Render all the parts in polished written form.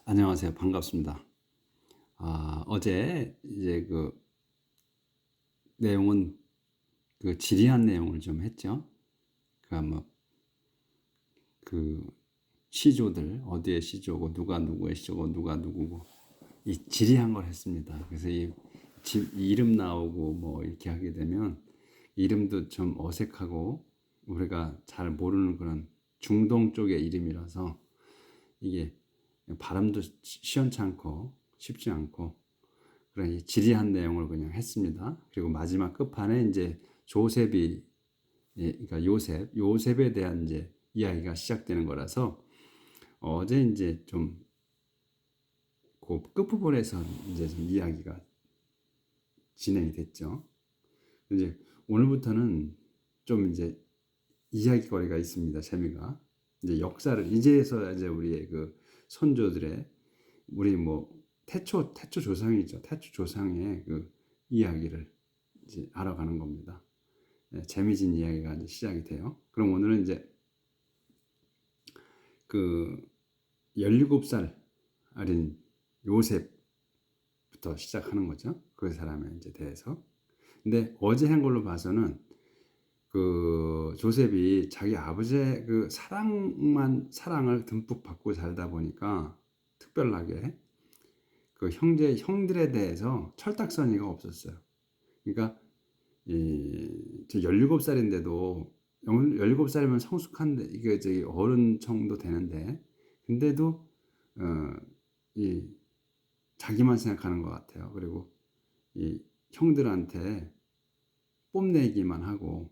안녕하세요. 반갑습니다. 어제 이제 그 내용은 지리한 내용을 좀 했죠. 그러니까 뭐 그 시조들 어디의 시조고 누가 누구의 시조고 누가 누구고 이 지리한 걸 했습니다. 그래서 이 이름 나오고 뭐 이렇게 하게 되면 이름도 좀 어색하고 우리가 잘 모르는 그런 중동 쪽의 이름이라서 이게 발음도 시원찮고 쉽지 않고 그런 이 지리한 내용을 그냥 했습니다. 그리고 마지막 끝판에 이제 조셉이 그러니까 요셉에 대한 이제 이야기가 시작되는 거라서 어제 이제 좀 그 끝부분에서 이제 좀 이야기가 진행이 됐죠. 이제 오늘부터는 좀 이제 이야기거리가 있습니다. 재미가 이제 역사를 이제서 이제 우리의 그 선조들의 우리 뭐 태초 조상이죠. 태초 조상의 그 이야기를 이제 알아가는 겁니다. 재미진 이야기가 이제 시작이 돼요. 그럼 오늘은 이제 그 17살 어린 요셉부터 시작하는 거죠. 그 사람에 이제 대해서. 근데 어제 한 걸로 봐서는 그 조셉이 자기 아버지의 그 사랑을 듬뿍 받고 살다 보니까 특별하게 그 형들에 대해서 철딱서니가 없었어요. 그러니까 저 17살인데도 17살이면 성숙한데 이게 저기 어른 정도 되는데 근데도 이 자기만 생각하는 것 같아요. 그리고 이 형들한테 뽐내기만 하고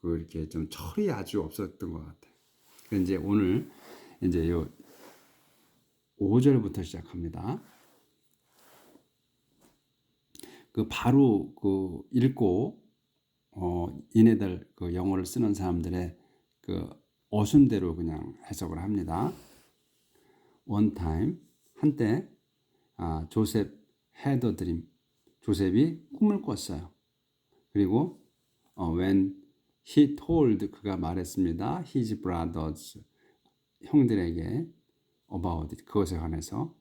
이렇게 좀 철이 아주 없었던 것 같아요. 이제 오늘 이제 요 5절부터 시작합니다. 바로 읽고 얘네들 영어를 쓰는 사람들의 어순대로 그냥 해석을 합니다. One time 한때 조셉 had a dream. 조셉이 꿈을 꿨어요. 그리고 when he told 그가 말했습니다. his brothers 형들에게 about it, 그것에 관해서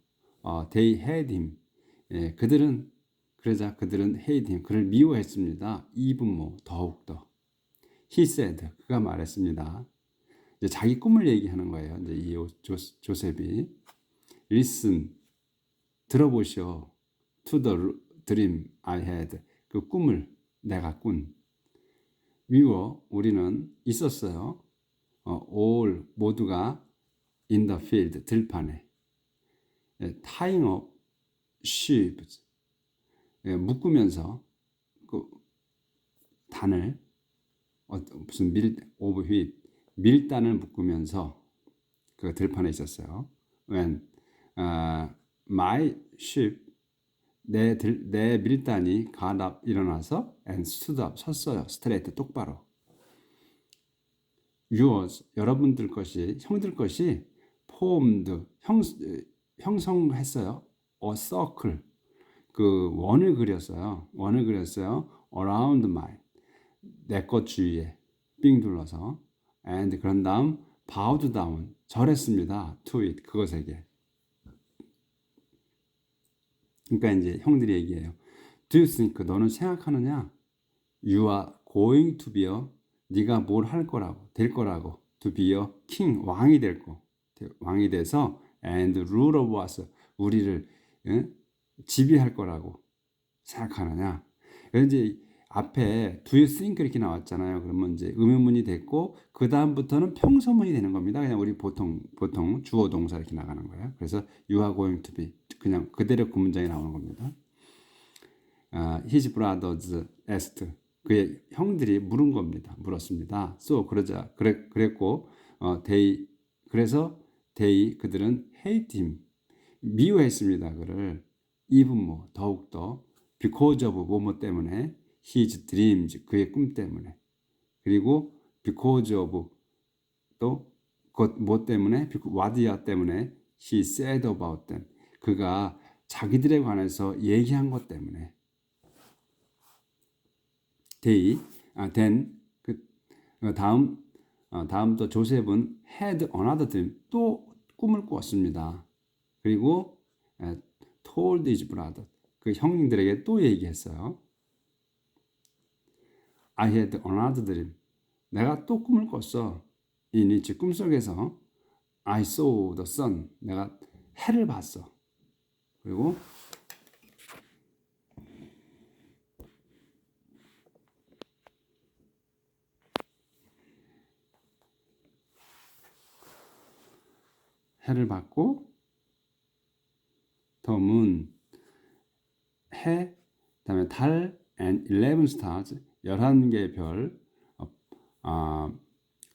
they had him. 그들은 hate him. 그를 미워했습니다. even more 더욱더. he said 그가 말했습니다. 이제 자기 꿈을 얘기하는 거예요. 이제 이 조셉이 listen 들어보시오. to the dream I had 그 꿈을 내가 꾼. we were 우리는 있었어요. all 모두가 in the field 들판에 tying up sheaves 묶으면서 그 단을 무슨 of wheat 밀단을 묶으면서 그 들판에 있었어요. when my sheep 내 밀단이 got up 일어나서 and stood up 섰어요. straight 똑바로. yours 여러분들 것이 형들 것이 formed 형성했어요. a circle 그 원을 그렸어요. around mine 내 것 주위에 삥 둘러서 and 그런 다음 bowed down 절했습니다. to it 그것에게. 그러니까 이제 형들이 얘기해요. Do you think 너는 생각하느냐? You are going to be a 네가 뭘 할 거라고 될 거라고 to be a king 왕이 될 거. 왕이 돼서 and rule over us 우리를 지배할 거라고 생각하느냐? 이제 앞에 do you think 이렇게 나왔잖아요. 그러면 이제 의문문이 됐고 그 다음부터는 평서문이 되는 겁니다. 그냥 우리 보통 주어 동사 이렇게 나가는 거예요. 그래서 you are going to be 그냥 그대로 그 문장이 나오는 겁니다. His brothers asked 그의 형들이 물었습니다. So 그랬고 그들은 hate him 미워했습니다. 그를 even more 더욱더 because of 뭐뭐 때문에 his dreams 그의 꿈 때문에 그리고 because of 또 뭐 때문에 what 때문에 he said about them 그가 자기들에 관해서 얘기한 것 때문에 다음 또 조셉은 had another dream 또 꿈을 꾸었습니다. 그리고 told his brother. 그 형들에게 또 얘기했어요. I had another dream. 내가 또 꿈을 꿨어. in which 꿈속에서 I saw the sun. 내가 해를 봤어. 그리고 해를 봤고 the moon 해, 그다음에 달 and 11 stars 11개의 별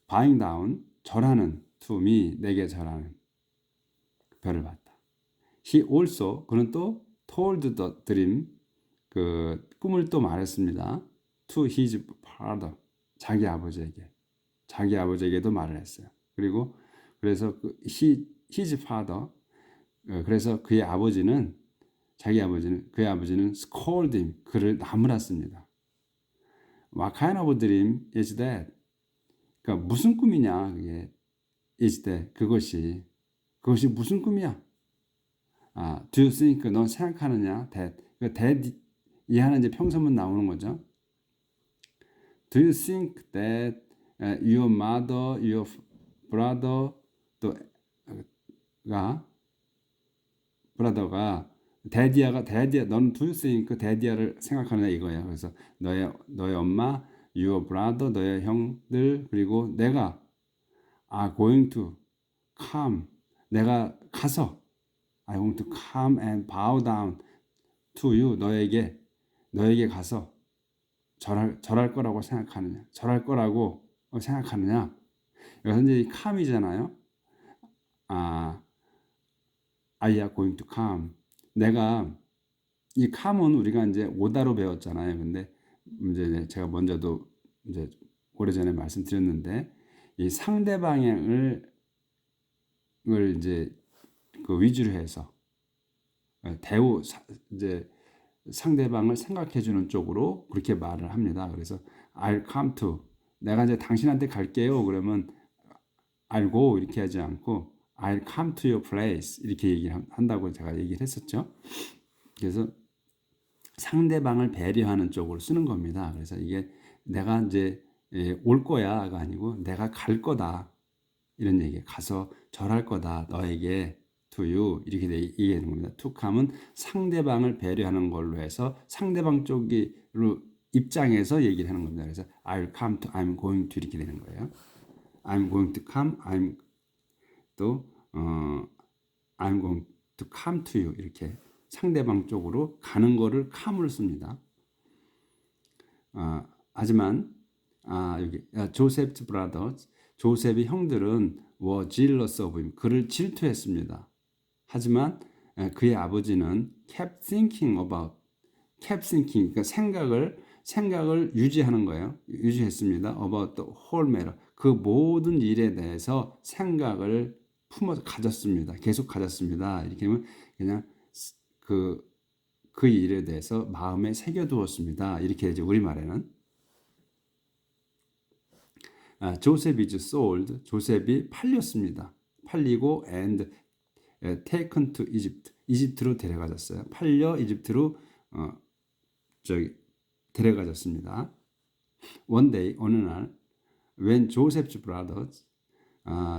bowing down 절하는 to me 내게 절하는 별을 봤다. He also 그는 또 told the dream 그 꿈을 또 말했습니다. to his father 자기 아버지에게도 말을 했어요. 그리고 그래서 his father 그래서 그의 아버지는 그의 아버지는 scold him 그를 나무랐습니다. What kind of dream is that? 그러니까 무슨 꿈이냐 그게 is that 그것이 무슨 꿈이야? Do you think 넌 생각하느냐? that 이하는 이제 평서문 나오는 거죠. Do you think that your mother, your brother 브라더가 데디아 너는 do you think 데디아를 생각하느냐 이거예요. 그래서 너의 엄마, your brother 너의 형들 그리고 내가 are going to come 내가 가서 I'm going to come and bow down to you 너에게 가서 절할 거라고 생각하느냐 절할 거라고 생각하느냐 여기서 이제 come이잖아요. I are going to come 내가 이 come은 우리가 이제 오다로 배웠잖아요. 근데 이제 제가 먼저도 이제 오래전에 말씀드렸는데 이 상대방을 이제 그 위주로 해서 이제 상대방을 생각해 주는 쪽으로 그렇게 말을 합니다. 그래서 I'll come to 내가 이제 당신한테 갈게요. 그러면 I'll go 이렇게 하지 않고 I'll come to your place 이렇게 얘기한다고 제가 얘기를 했었죠. 그래서 상대방을 배려하는 쪽으로 쓰는 겁니다. 그래서 이게 내가 이제 올 거야가 아니고 내가 갈 거다 이런 얘기 가서 절할 거다 너에게 to you 이렇게 얘기하는 겁니다. to come은 상대방을 배려하는 걸로 해서 상대방 쪽으로 입장에서 얘기를 하는 겁니다. 그래서 I'll come to, I'm going to 이렇게 되는 거예요. I'm going to come, I'm going to come to you 이렇게 상대방 쪽으로 가는 거를 come을 씁니다. 하지만 여기 조셉's brothers 조셉의 형들은 were jealous of him 그를 질투했습니다. 하지만 그의 아버지는 kept thinking 그러니까 생각을 유지하는 거예요. 유지했습니다. about the whole matter 그 모든 일에 대해서 생각을 가졌습니다. 계속 가졌습니다. 이렇게 하면 그냥 그 일에 대해서 마음에 새겨두었습니다. 이렇게 이제 우리말에는 조셉 is sold 조셉이 팔렸습니다. 팔리고 and taken to Egypt 이집트로 데려가졌어요. 팔려 이집트로 데려가졌습니다. One day 어느 날 when Joseph's brothers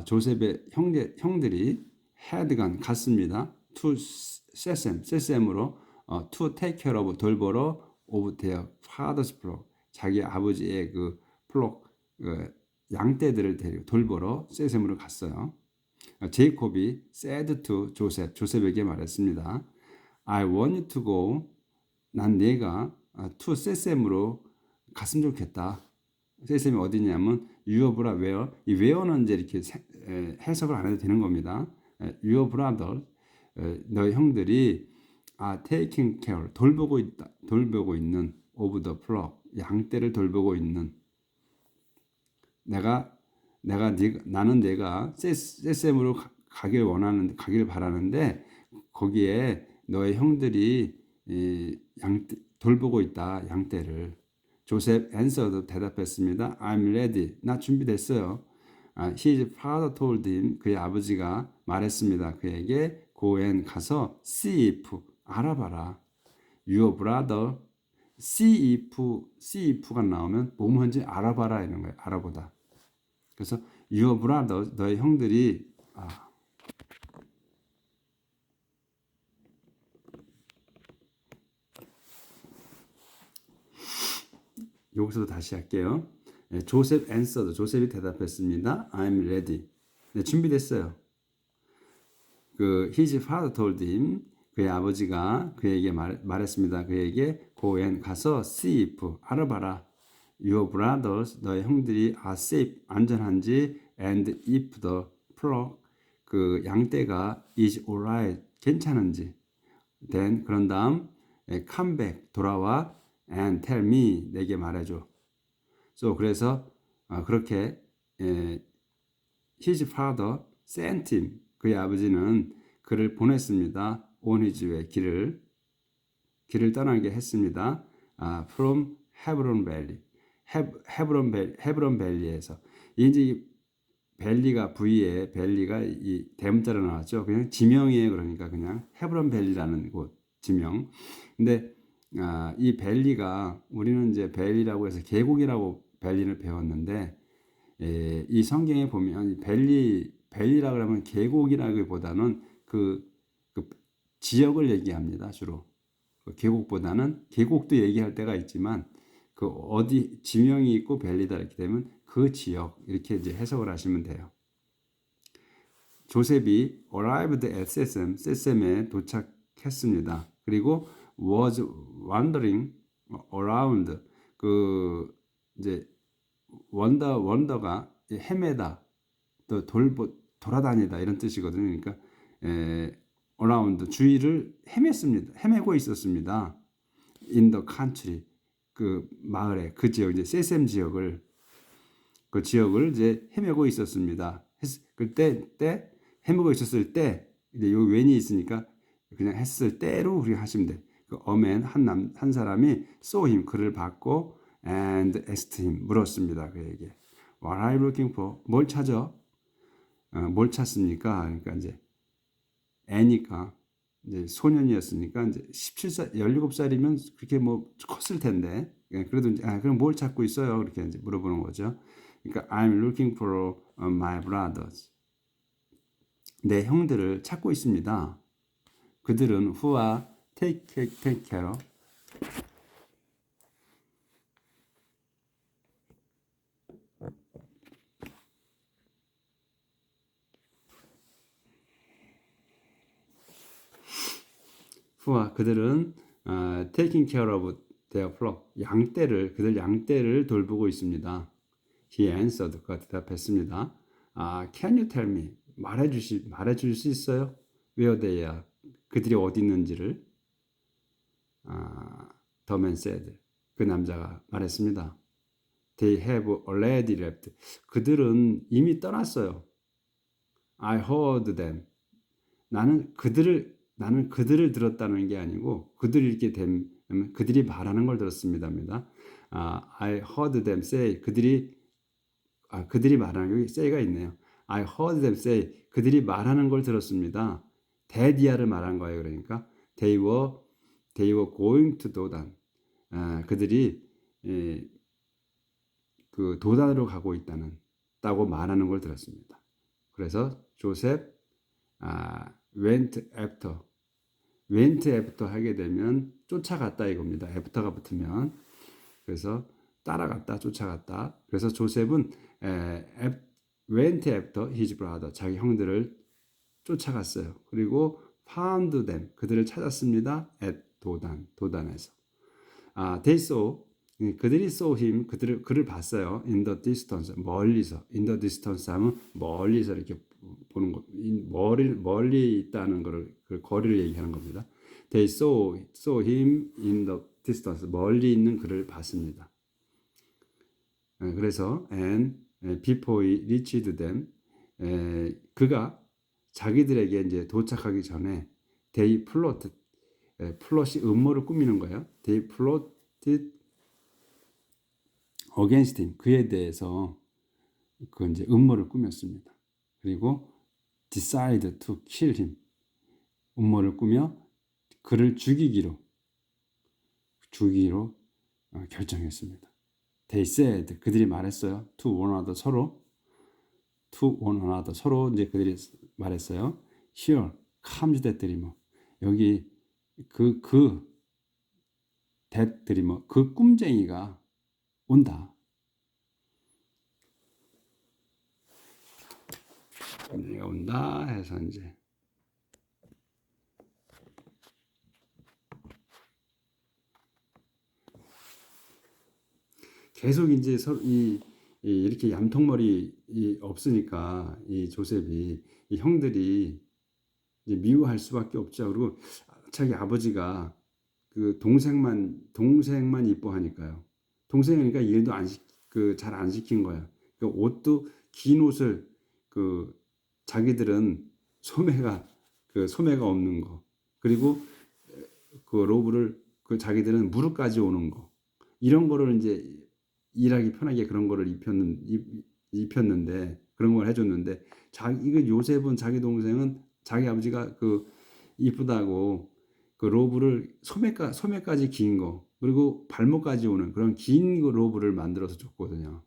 조셉의 형들이 had 갔습니다. to 세셈으로 to take care of 돌보러 of their father's flock 자기 아버지의 그 플록 양떼들을 데리고 돌보러 세셈으로 갔어요. 제이콥이 said to 조셉에게 말했습니다. I want you to go 난 네가 to 세셈으로 갔으면 좋겠다. 세셈이 어디냐면 유어브라 웨어 이 웨어는 이제 이렇게 해석을 안 해도 되는 겁니다. Your brother 너의 형들이 taking care 돌보고 있는 of the flock 양떼를 돌보고 있는 나는 내가 세셈으로 가길 바라는데 거기에 너의 형들이 돌보고 있다 양떼를. 조셉 answered 대답했습니다. I'm ready. 나 준비됐어요. His father told him 그의 아버지가 말했습니다. 그에게 go and 가서 see if 알아봐라. Your brother see if가 나오면 뭐뭐인지 알아봐라 이런 거예요. 알아보다. 그래서 your brother 너의 형들이 여기서도 다시 할게요. 조셉 answered. 조셉이 대답했습니다. I'm ready. 네, 준비됐어요. his father told him. 그의 아버지가 그에게 말했습니다. 그에게 go and 가서 see if 알아봐라. Your brothers 너의 형들이 are safe 안전한지 and if the flock 그 양떼가 is alright 괜찮은지 then 그런 다음 come back 돌아와 and tell me 내게 말해줘. 그래서 그렇게 his father sent him 그의 아버지는 그를 보냈습니다. on his way 길을 떠나게 했습니다. from Hebron Valley 헤브론 밸리에서 이제 밸리가 V에 밸리가 이 대문자로 나왔죠. 그냥 지명이에요. 그러니까 그냥 헤브론 밸리라는 곳 지명. 근데 이 밸리가 우리는 이제 밸리라고 해서 계곡이라고 밸리를 배웠는데 이 성경에 보면 이 밸리라 그러면 계곡이라기보다는 그 지역을 얘기합니다. 주로 계곡보다는 계곡도 얘기할 때가 있지만 그 어디 지명이 있고 밸리다 이렇게 되면 그 지역 이렇게 이제 해석을 하시면 돼요. 조셉이 arrived at 세셈에 도착했습니다. 그리고 was wandering around 그 이제 원더가 헤매다 또 돌아다니다 이런 뜻이거든요. 그러니까 around 주위를 헤매고 있었습니다. in the country 그 마을에 그 지역 이제 세셈 지역을 그 지역을 이제 헤매고 있었습니다. 그때 헤매고 있었을 때 이제 요 when이 있으니까 그냥 했을 때로 우리 하시면 돼. 그 어맨 한 사람이 saw him 그를 봤고 and asked him 물었습니다. 그에게 What are you looking for? 뭘 찾아? 뭘 찾습니까? 그러니까 이제 애니까 이제 소년이었으니까 이제 17살, 17살이면 그렇게 뭐 컸을 텐데 그래도 이제 그럼 뭘 찾고 있어요? 그렇게 이제 물어보는 거죠. 그러니까 I'm looking for my brothers. 내 형들을 찾고 있습니다. 그들은 who are take care of 그들은 taking care of their flock 그들 양떼를 돌보고 있습니다. He answered 그가 대답했습니다. Can you tell me 말해줄 수 있어요? Where they are 그들이 어디 있는지를 The man said 그 남자가 말했습니다. They have already left 그들은 이미 떠났어요. I heard them 나는 그들을 들었다는 게 아니고 그들이 이렇게 되면 그들이 말하는 걸 들었습니다입니다. I heard them say 그들이 말하는 여기 say가 있네요. I heard them say 그들이 말하는 걸 들었습니다. 데디아를 말한 거예요. 그러니까 they were going to 도단. 그들이 그 도단으로 가고 있다고 말하는 걸 들었습니다. 그래서 조셉 went after 하게 되면 쫓아갔다 이겁니다. after가 붙으면 그래서 따라갔다 쫓아갔다. 그래서 조셉은 went after his brother 자기 형들을 쫓아갔어요. 그리고 found them 그들을 찾았습니다. at 도단에서 they saw 그들이 saw him 그를 봤어요. in the distance 멀리서 in the distance 하면 멀리서 이렇게 보는 거 멀리 있다는 거를 그 거리를 얘기하는 겁니다. They saw him in the distance 멀리 있는 그를 봤습니다. 그래서 and before he reached them 그가 자기들에게 이제 도착하기 전에 they plotted 플롯이 음모를 꾸미는 거예요. They plotted against him 그에 대해서 그 이제 음모를 꾸몄습니다. 그리고 decide to kill him 음모를 꾸며 그를 죽이기로 결정했습니다. They said, 그들이 말했어요. To one another, 서로 이제 그들이 말했어요. Here comes that dreamer. 여기 that dreamer, 그 꿈쟁이가 온다. 꿈쟁이가 온다 해서 이제 계속 이제 이렇게 얌통머리 없으니까 이 조셉이 이 형들이 이제 미워할 수밖에 없죠. 그리고 자기 아버지가 그 동생만 이뻐하니까요. 동생이니까 일도 잘 안 시킨 거야. 그 옷도 긴 옷을 그 자기들은 소매가 없는 거, 그리고 그 로브를 그 자기들은 무릎까지 오는 거, 이런 거를 이제 일하기 편하게 그런 거를 입혔는데, 그런 걸 해줬는데, 이거 요셉은 자기 동생은 자기 아버지가 그 이쁘다고 그 로브를 소매까지 긴 거, 그리고 발목까지 오는 그런 긴 로브를 만들어서 줬거든요.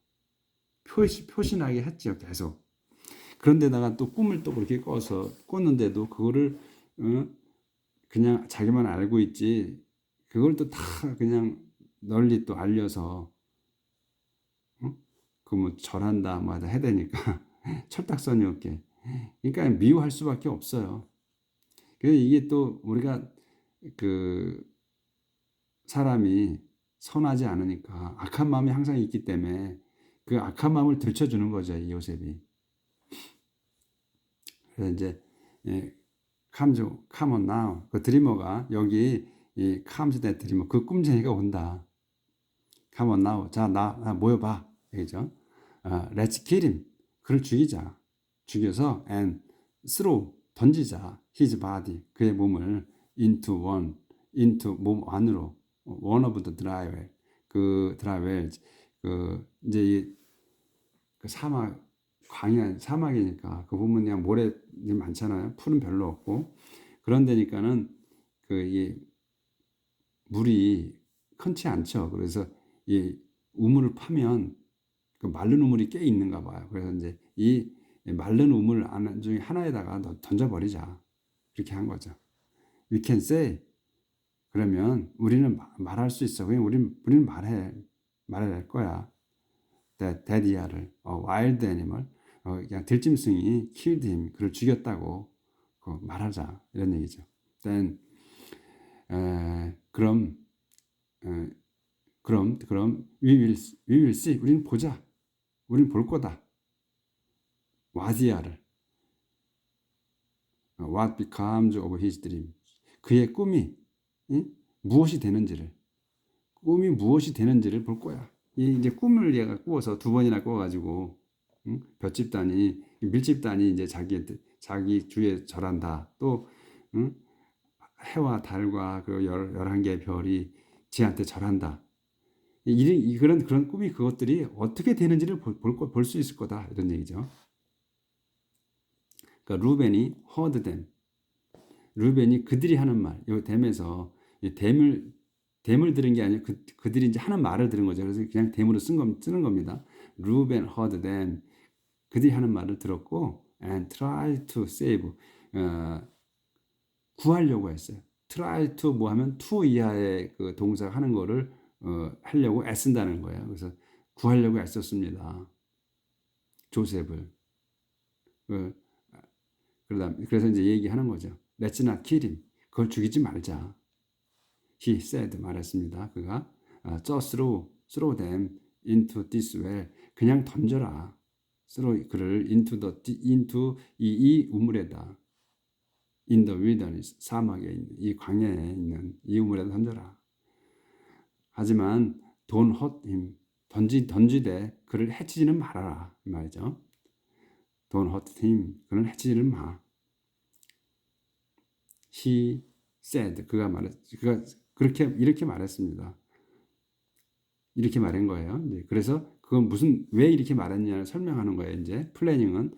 표신하게 했죠, 계속. 그런데다가 또 꿈을 또 그렇게 꿨는데도 그거를 그냥 자기만 알고 있지, 그걸 또 다 그냥 널리 또 알려서 그 뭐 절한다 뭐 해야 되니까 철딱선이 없게, 그러니까 미워할 수밖에 없어요. 그래서 이게 또 우리가 그 사람이 선하지 않으니까 악한 마음이 항상 있기 때문에 그 악한 마음을 들춰주는 거죠, 이 요셉이. 그래서 이제 come on now, 그 드리머가 여기 이 comes that dreamer, 그 꿈쟁이가 온다. come on now, 자 나 모여봐, 얘기죠. let's kill him, 그를 죽여서 and throw, 던지자 his body, 그의 몸을 into 몸 안으로, one of the dry well, 그 dry wells, 그 이제 그 사막이니까 그 보면 그냥 모래 많잖아요. 풀은 별로 없고, 그런 데니까는 이 물이 흔치 않죠. 그래서 이 우물을 파면 그 마른 우물이 꽤 있는가 봐요. 그래서 이제 이 마른 우물 중에 하나에다가 던져버리자, 이렇게 한 거죠. We can say, 그러면 우리는 말할 수 있어. 그냥 우리는 말할 거야. that deer를 wild animal, 그냥 들짐승이 killed him, 그를 죽였다고 말하자, 이런 얘기죠. then 그럼 we will see, 우리는 보자, 우리는 볼 거다. 와디아를 what becomes of his dream, 그의 꿈이 무엇이 되는지를 볼 거야. 이제 꿈을 얘가 꾸어서 두 번이나 꾸어가지고 볏집단이 밀집단이 이제 자기 주에 절한다. 또 해와 달과 그 11개의 별이 지한테 절한다. 그런 꿈이, 그것들이 어떻게 되는지를 볼 수 있을 거다, 이런 얘기죠. 그러니까 루벤이 heard them, 루벤이 그들이 하는 말, 이 댐에서 댐을 들은 게 아니라 그들이 이제 하는 말을 들은 거죠. 그래서 그냥 댐으로 쓰는 겁니다. 루벤 heard them, 그들이 하는 말을 들었고, and try to save, 구하려고 했어요. try to 뭐 하면 to 이하의 그 동사 하는 거를 하려고 애쓴다는 거예요. 그래서 구하려고 애썼습니다, 조셉을. 그래서 이제 얘기하는 거죠. Let's not kill him, 그걸 죽이지 말자. He said, 말했습니다. 그가 just throw them into this well, 그냥 던져라. 그를 into 이 우물에다, in the wilderness, 사막에 있는 이 광야에 있는 이 우물에다 던져라. 하지만 don't hurt him, 던지되 그를 해치지는 말아라, 이 말이죠. Don't hurt him, 그를 해치지는 마. He said, 그가 이렇게 말했습니다. 이렇게 말한 거예요. 이제 그래서 그건 왜 이렇게 말했냐를 설명하는 거예요. 이제 플래닝은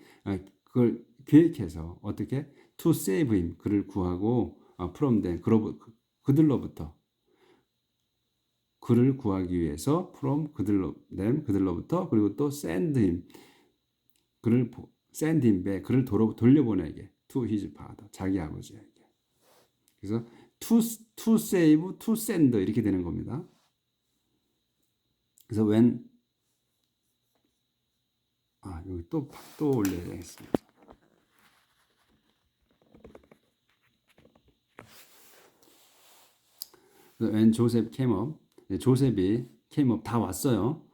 그걸 계획해서 어떻게 to save him 그를 구하고 from them 그들로부터 그를 구하기 위해서 from 그들로부터 그리고 또 send him send him back 그를 돌려보내게 to his father 자기 아버지에게. 그래서 to save, to send 이렇게 되는 겁니다. 그래서 여기 또 올려야겠습니다. when Joseph came up, 조셉이 came up 다 왔어요.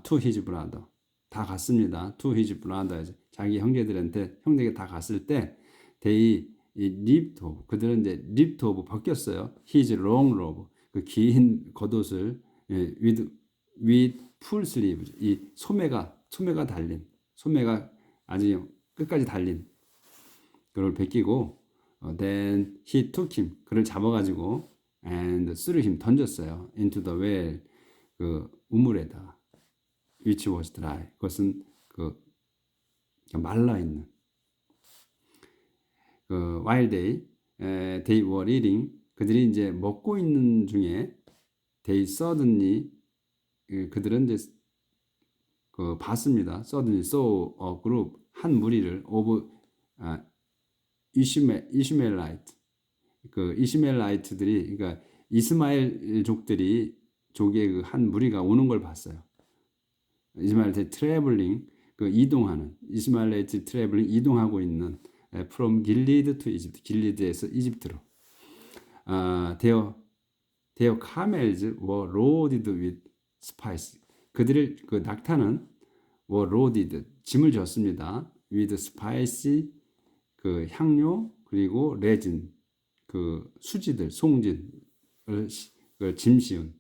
to his brother 다 갔습니다. to his brother 자기 형제에게 다 갔을 때 they ripped off 그들은 이제 ripped off 벗겼어요. his long robe 그 긴 겉옷을 with full sleeves 이 소매가 달린 소매가 아주 끝까지 달린 그걸 벗기고 then he took him 그를 잡아가지고 and threw him 던졌어요. into the well 그 우물에다 which was dry 그것은 그 말라 있는 while they were eating 그들이 이제 먹고 있는 중에 they suddenly 그들은 이제 봤습니다. suddenly saw a group 한 무리를 of 이시멜라이트 그 이시멜라이트들이 그러니까 이스마엘족들이 족의 그 한 무리가 오는 걸 봤어요. 이스마엘트 트래블링 그 이동하는 이스마엘트 트래블링 이동하고 있는 from 길리드 to 이집트 길리드에서 이집트로 their camels were loaded with spice 그들을 그 낙타는 were loaded 짐을 졌습니다. with spice 그 향료 그리고 레진 그 수지들 송진을 짐 씌운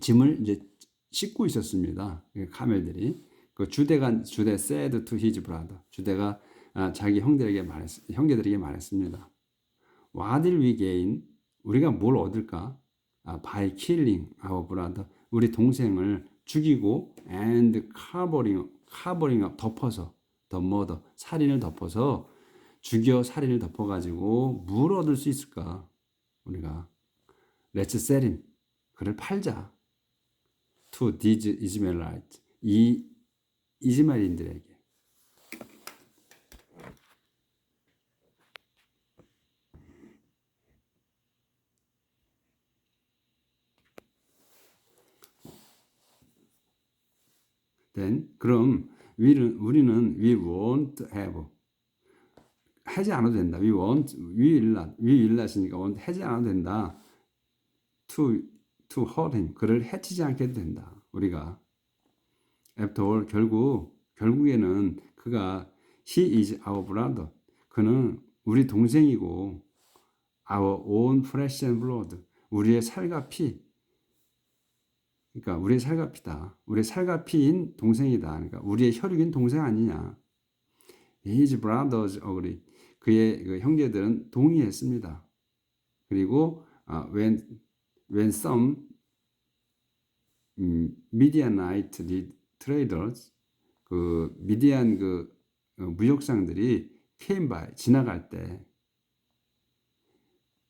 짐을 이제 싣고 있었습니다. 카멜들이 그 주대 said to his brother 주대가 자기 형제들에게 말했습니다. What will we gain? 우리가 뭘 얻을까? By killing our brother 우리 동생을 죽이고 and covering up 덮어서 the murder 살인을 덮어서 죽여 살인을 덮어가지고 뭘 얻을 수 있을까? 우리가 Let's sell him 그를 팔자 to these Ishmaelites 이 이즈마엘인들에게 then 그럼 우리는 we won't have 하지 않아도 된다. we will not이니까 하지 않아도 된다. to hurt him 그를 해치지 않게 된다. 우리가 after all 결국에는 그가 he is our brother 그는 우리 동생이고 our own flesh and blood 우리의 살과 피 그러니까 우리의 살과 피다. 우리의 살과 피인 동생이다. 그러니까 우리의 혈육인 동생 아니냐. His brothers agree. 그의 그 형제들은 동의했습니다. 그리고 when some Midianite traders 그 미디안 그 무역상들이 came by 지나갈 때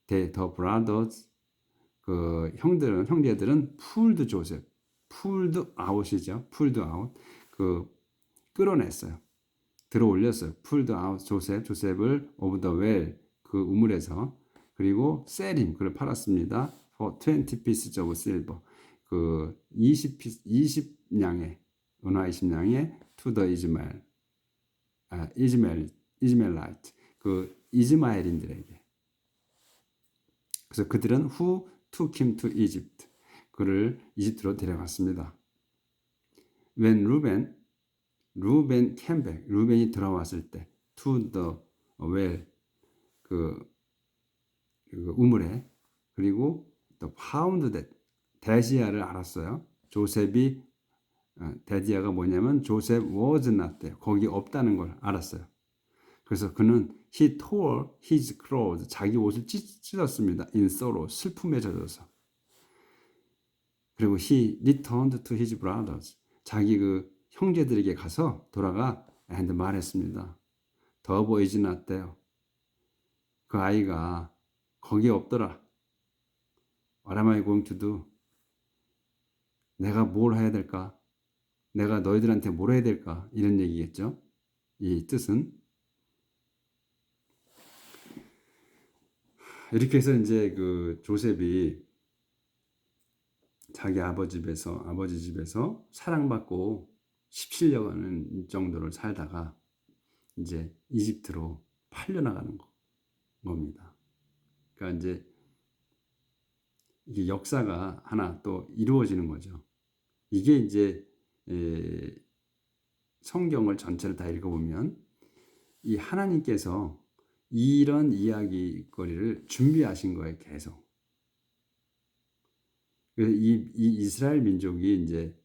the brothers 그 형제들은 pulled out이죠. pulled out 그 끌어냈어요. 들어 올렸어요. pulled out 조셉을 of the well 그 우물에서 그리고 sell him 그를 팔았습니다. for 20 pieces of silver 그 20냥의 은화 20냥의 to the Ishmaelite 그 이즈마엘인들에게 그래서 그들은 who took him to Egypt 그를 이집트로 데려갔습니다. when 루벤 came back 루벤이 들어왔을 때 to the well 그 우물에 그리고 또 found that 데시아를 알았어요. 조셉이 데디아가 뭐냐면 조셉 was not there 거기 없다는 걸 알았어요. 그래서 그는 he tore his clothes 자기 옷을 찢었습니다. in sorrow 슬픔에 젖어서 그리고 he returned to his brothers 자기 그 형제들에게 가서 돌아가 and 말했습니다. 더 보이진 않대요. 그 아이가 거기에 없더라. What am I going to do? 내가 뭘 해야 될까? 내가 너희들한테 뭘 해야 될까? 이런 얘기겠죠. 이 뜻은 이렇게 해서 이제 그 조셉이 자기 아버지 집에서 사랑받고 17년간 정도를 살다가 이제 이집트로 팔려나가는 겁니다. 그러니까 이제 이게 역사가 하나 또 이루어지는 거죠. 이게 이제 성경을 전체를 다 읽어보면 이 하나님께서 이런 이야기거리를 준비하신 거예요, 계속. 그래서 이 이스라엘 민족이 이제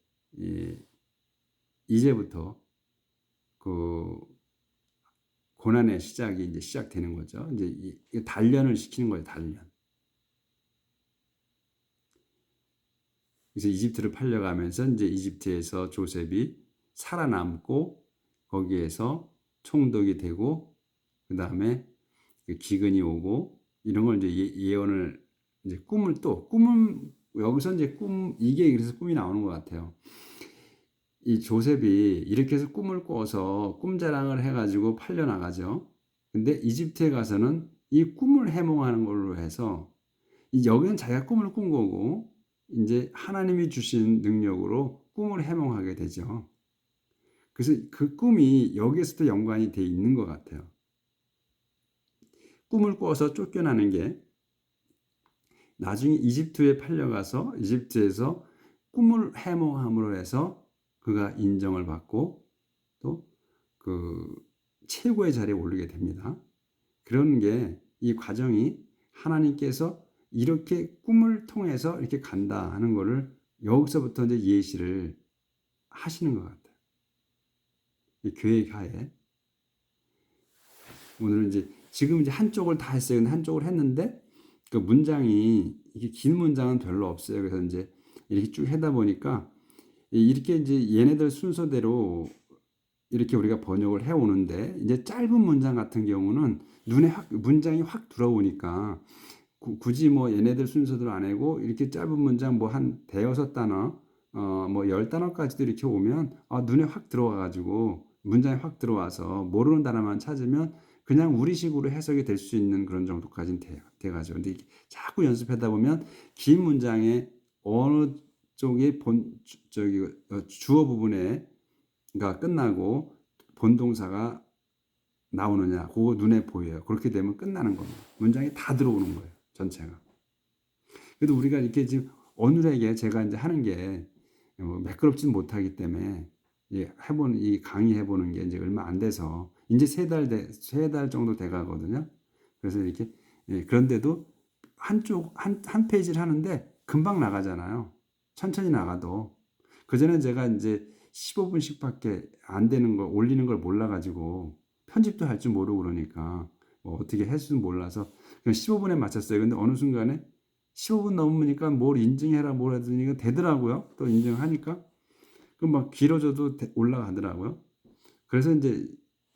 이제부터 그 고난의 시작이 이제 시작되는 거죠. 이제 이 단련을 시키는 거예요, 단련. 그래서 이집트를 팔려가면서 이제 이집트에서 조셉이 살아남고 거기에서 총독이 되고 그 다음에 기근이 오고 이런 걸 이제 예언을 이제 꿈은 여기서 이제 이게 그래서 꿈이 나오는 것 같아요. 이 조셉이 이렇게 해서 꿈을 꿔서 꿈자랑을 해가지고 팔려나가죠. 근데 이집트에 가서는 이 꿈을 해몽하는 걸로 해서 여기는 자기가 꿈을 꾼 거고 이제 하나님이 주신 능력으로 꿈을 해몽하게 되죠. 그래서 그 꿈이 여기에서도 연관이 돼 있는 것 같아요. 꿈을 꿔서 쫓겨나는 게 나중에 이집트에 팔려가서 이집트에서 꿈을 해몽함으로 해서 그가 인정을 받고 또 그 최고의 자리에 오르게 됩니다. 그런 게 이 과정이 하나님께서 이렇게 꿈을 통해서 이렇게 간다 하는 거를 여기서부터 이제 예시를 하시는 것 같아요. 이 계획 하에 오늘은 이제 지금 이제 한쪽을 다 했어요. 근데 한쪽을 했는데 그 문장이 이게 긴 문장은 별로 없어요. 그래서 이제 이렇게 쭉 하다 보니까 이렇게 이제 얘네들 순서대로 이렇게 우리가 번역을 해 오는데 이제 짧은 문장 같은 경우는 눈에 문장이 확 들어오니까 굳이 뭐 얘네들 순서대로 안 하고 이렇게 짧은 문장 뭐 한 대여섯 단어 뭐 열 단어까지도 이렇게 오면 눈에 확 들어와 가지고 문장이 확 들어와서 모르는 단어만 찾으면 그냥 우리식으로 해석이 될 수 있는 그런 정도까지는 돼가죠. 근데 자꾸 연습하다 보면 긴 문장의 어느 쪽이 주어 부분에가 끝나고 본동사가 나오느냐, 그거 눈에 보여요. 그렇게 되면 끝나는 겁니다. 문장이 다 들어오는 거예요, 전체가. 그래도 우리가 이렇게 지금 어눌하게 제가 이제 하는 게 매끄럽지는 못하기 때문에 이 강의 해보는 게 이제 얼마 안 돼서 이제 세 달 정도 돼 가거든요. 그래서 이렇게 그런데도 한 페이지를 하는데 금방 나가잖아요. 천천히 나가도 그전에 제가 이제 15분씩밖에 안 되는 거 올리는 걸 몰라가지고 편집도 할 줄 모르고 그러니까 뭐 어떻게 할 줄 몰라서 그냥 15분에 맞췄어요. 근데 어느 순간에 15분 넘으니까 뭘 인증해라 뭘 하더니 되더라고요. 또 인증하니까 그럼 막 길어져도 올라가더라고요. 그래서 이제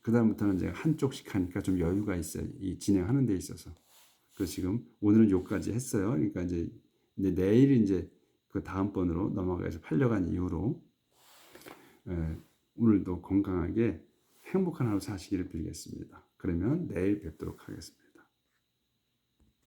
그다음부터는 제가 한쪽씩 하니까 좀 여유가 있어요. 이 진행하는 데 있어서. 그래서 지금 오늘은 요까지 했어요. 그러니까 이제 내일 이제 그 다음번으로 넘어가서 팔려간 이후로 오늘도 건강하게 행복한 하루 사시기를 빌겠습니다. 그러면 내일 뵙도록 하겠습니다.